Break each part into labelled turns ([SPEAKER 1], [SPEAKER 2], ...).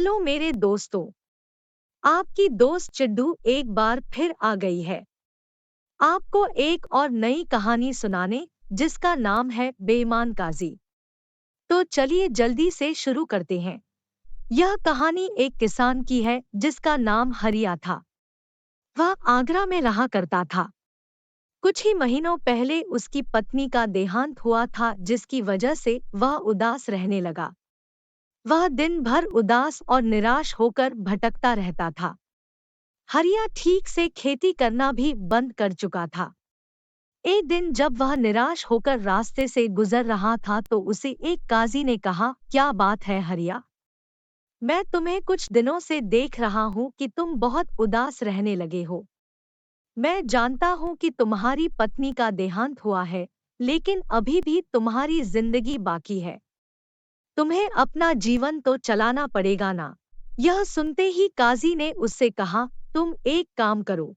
[SPEAKER 1] Hello मेरे दोस्तों। आपकी दोस्त चिड्डू एक बार फिर आ गई है आपको एक और नई कहानी सुनाने, जिसका नाम है बेईमान काजी। तो चलिए जल्दी से शुरू करते हैं। यह कहानी एक किसान की है जिसका नाम हरिया था। वह आगरा में रहा करता था। कुछ ही महीनों पहले उसकी पत्नी का देहांत हुआ था, जिसकी वजह से वह उदास रहने लगा। वह दिन भर उदास और निराश होकर भटकता रहता था। हरिया ठीक से खेती करना भी बंद कर चुका था। एक दिन जब वह निराश होकर रास्ते से गुजर रहा था तो उसे एक काजी ने कहा, क्या बात है हरिया? मैं तुम्हें कुछ दिनों से देख रहा हूँ कि तुम बहुत उदास रहने लगे हो। मैं जानता हूँ कि तुम्हारी पत्नी का देहांत हुआ है, लेकिन अभी भी तुम्हारी जिंदगी बाकी है। तुम्हें अपना जीवन तो चलाना पड़ेगा ना। यह सुनते ही काजी ने उससे कहा, तुम एक काम करो,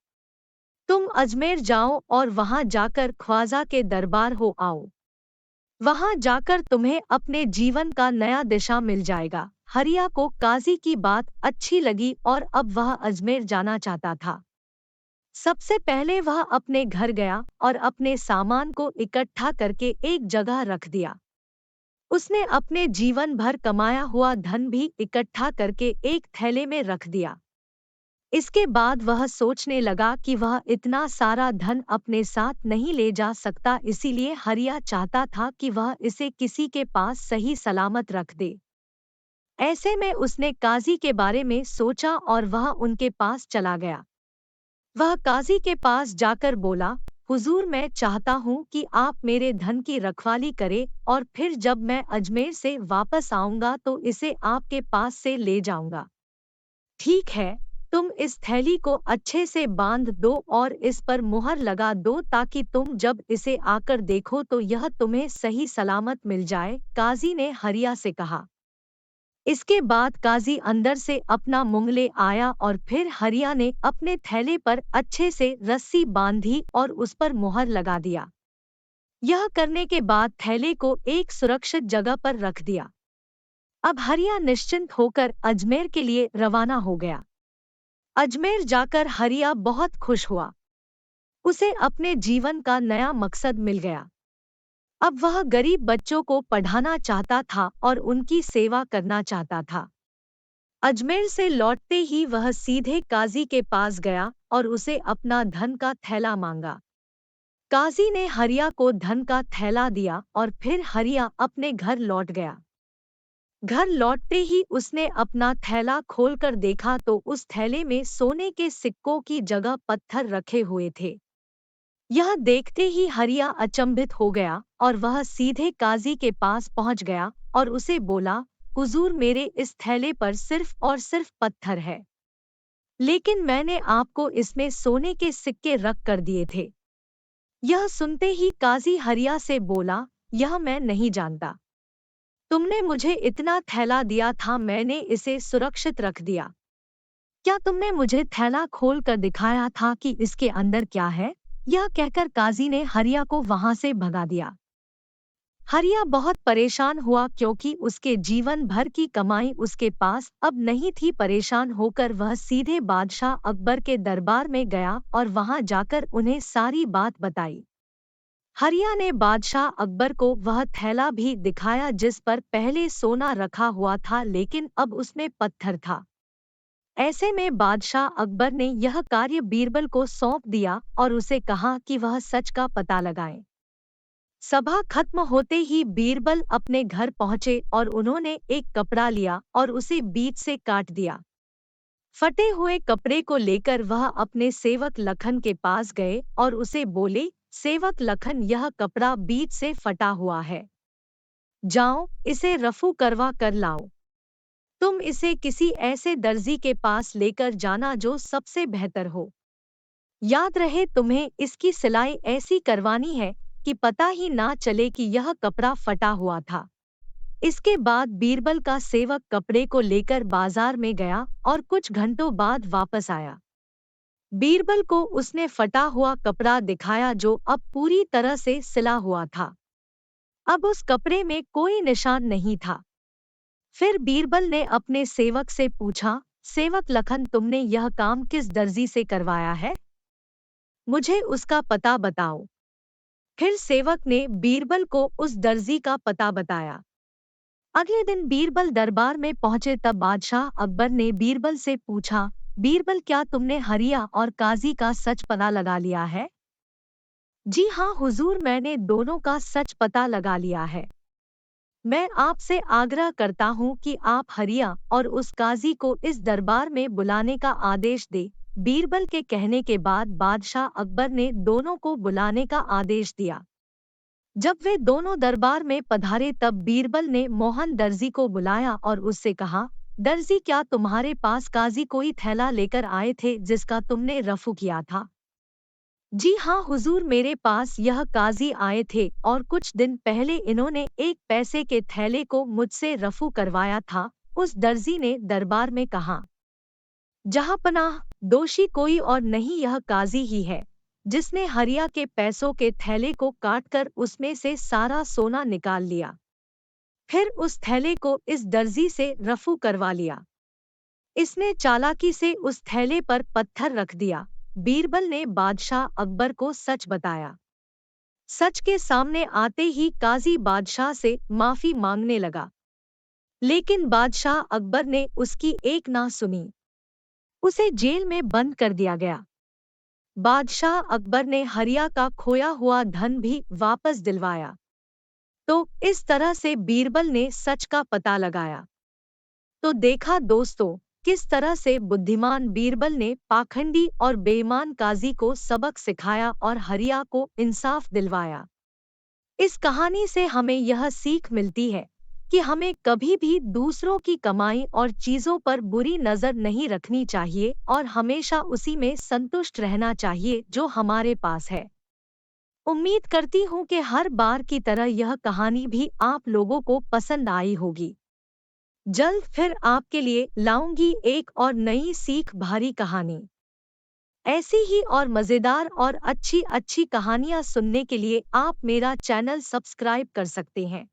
[SPEAKER 1] तुम अजमेर जाओ और वहां जाकर ख्वाजा के दरबार हो आओ। वहां जाकर तुम्हें अपने जीवन का नया दिशा मिल जाएगा। हरिया को काजी की बात अच्छी लगी और अब वह अजमेर जाना चाहता था। सबसे पहले वह अपने घर गया और अपने सामान को इकट्ठा करके एक जगह रख दिया। उसने अपने जीवन भर कमाया हुआ धन भी इकट्ठा करके एक थैले में रख दिया। इसके बाद वह सोचने लगा कि वह इतना सारा धन अपने साथ नहीं ले जा सकता, इसीलिए हरिया चाहता था कि वह इसे किसी के पास सही सलामत रख दे। ऐसे में उसने काजी के बारे में सोचा और वह उनके पास चला गया। वह काजी के पास जाकर बोला, हुजूर, मैं चाहता हूँ कि आप मेरे धन की रखवाली करें और फिर जब मैं अजमेर से वापस आऊंगा तो इसे आपके पास से ले जाऊंगा। ठीक है, तुम इस थैली को अच्छे से बांध दो और इस पर मुहर लगा दो ताकि तुम जब इसे आकर देखो तो यह तुम्हें सही सलामत मिल जाए, काजी ने हरिया से कहा। इसके बाद काजी अंदर से अपना मुंह ले आया और फिर हरिया ने अपने थैले पर अच्छे से रस्सी बांधी और उस पर मुहर लगा दिया। यह करने के बाद थैले को एक सुरक्षित जगह पर रख दिया। अब हरिया निश्चिंत होकर अजमेर के लिए रवाना हो गया। अजमेर जाकर हरिया बहुत खुश हुआ। उसे अपने जीवन का नया मकसद मिल गया। अब वह गरीब बच्चों को पढ़ाना चाहता था और उनकी सेवा करना चाहता था। अजमेर से लौटते ही वह सीधे काजी के पास गया और उसे अपना धन का थैला मांगा। काजी ने हरिया को धन का थैला दिया और फिर हरिया अपने घर लौट गया। घर लौटते ही उसने अपना थैला खोलकर देखा तो उस थैले में सोने के सिक्कों की जगह पत्थर रखे हुए थे। यह देखते ही हरिया अचंभित हो गया और वह सीधे काजी के पास पहुंच गया और उसे बोला, हुजूर, मेरे इस थैले पर सिर्फ और सिर्फ पत्थर है, लेकिन मैंने आपको इसमें सोने के सिक्के रख कर दिए थे। यह सुनते ही काजी हरिया से बोला, यह मैं नहीं जानता। तुमने मुझे इतना थैला दिया था, मैंने इसे सुरक्षित रख दिया। क्या तुमने मुझे थैला खोल कर दिखाया था कि इसके अंदर क्या है? यह कहकर काजी ने हरिया को वहां से भगा दिया। हरिया बहुत परेशान हुआ क्योंकि उसके जीवन भर की कमाई उसके पास अब नहीं थी। परेशान होकर वह सीधे बादशाह अकबर के दरबार में गया और वहां जाकर उन्हें सारी बात बताई। हरिया ने बादशाह अकबर को वह थैला भी दिखाया जिस पर पहले सोना रखा हुआ था, लेकिन अब उसमें पत्थर था। ऐसे में बादशाह अकबर ने यह कार्य बीरबल को सौंप दिया और उसे कहा कि वह सच का पता लगाए। सभा खत्म होते ही बीरबल अपने घर पहुंचे और उन्होंने एक कपड़ा लिया और उसे बीच से काट दिया। फटे हुए कपड़े को लेकर वह अपने सेवक लखन के पास गए और उसे बोले, सेवक लखन, यह कपड़ा बीच से फटा हुआ है। जाओ, इसे रफू करवा कर लाओ। तुम इसे किसी ऐसे दर्जी के पास लेकर जाना जो सबसे बेहतर हो। याद रहे, तुम्हें इसकी सिलाई ऐसी करवानी है कि पता ही ना चले कि यह कपड़ा फटा हुआ था। इसके बाद बीरबल का सेवक कपड़े को लेकर बाजार में गया और कुछ घंटों बाद वापस आया। बीरबल को उसने फटा हुआ कपड़ा दिखाया जो अब पूरी तरह से सिला हुआ था। अब उस कपड़े में कोई निशान नहीं था। फिर बीरबल ने अपने सेवक से पूछा, सेवक लखन, तुमने यह काम किस दर्जी से करवाया है? मुझे उसका पता बताओ। फिर सेवक ने बीरबल को उस दर्जी का पता बताया। अगले दिन बीरबल दरबार में पहुंचे तब बादशाह अकबर ने बीरबल से पूछा, बीरबल, क्या तुमने हरिया और काजी का सच पता लगा लिया है? जी हाँ हुजूर, मैंने दोनों का सच पता लगा लिया है। मैं आपसे आग्रह करता हूँ कि आप हरिया और उस काजी को इस दरबार में बुलाने का आदेश दे। बीरबल के कहने के बाद बादशाह अकबर ने दोनों को बुलाने का आदेश दिया। जब वे दोनों दरबार में पधारे तब बीरबल ने मोहन दर्जी को बुलाया और उससे कहा, दर्जी, क्या तुम्हारे पास काजी कोई थैला लेकर आए थे जिसका तुमने रफू किया था? जी हाँ हुजूर, मेरे पास यह काजी आए थे और कुछ दिन पहले इन्होंने एक पैसे के थैले को मुझसे रफू करवाया था। उस दर्जी ने दरबार में कहा, जहाँपनाह, दोषी कोई और नहीं, यह काजी ही है जिसने हरिया के पैसों के थैले को काटकर उसमें से सारा सोना निकाल लिया। फिर उस थैले को इस दर्जी से रफू करवा लिया। इसने चालाकी से उस थैले पर पत्थर रख दिया। बीरबल ने बादशाह अकबर को सच बताया। सच के सामने आते ही काजी बादशाह से माफी मांगने लगा, लेकिन बादशाह अकबर ने उसकी एक ना सुनी। उसे जेल में बंद कर दिया गया। बादशाह अकबर ने हरिया का खोया हुआ धन भी वापस दिलवाया। तो इस तरह से बीरबल ने सच का पता लगाया। तो देखा दोस्तों, किस तरह से बुद्धिमान बीरबल ने पाखंडी और बेईमान काजी को सबक सिखाया और हरिया को इंसाफ दिलवाया। इस कहानी से हमें यह सीख मिलती है कि हमें कभी भी दूसरों की कमाई और चीजों पर बुरी नजर नहीं रखनी चाहिए और हमेशा उसी में संतुष्ट रहना चाहिए जो हमारे पास है। उम्मीद करती हूँ कि हर बार की तरह यह कहानी भी आप लोगों को पसंद आई होगी। जल्द फिर आपके लिए लाऊंगी एक और नई सीख भरी कहानी। ऐसी ही और मज़ेदार और अच्छी अच्छी कहानियाँ सुनने के लिए आप मेरा चैनल सब्सक्राइब कर सकते हैं।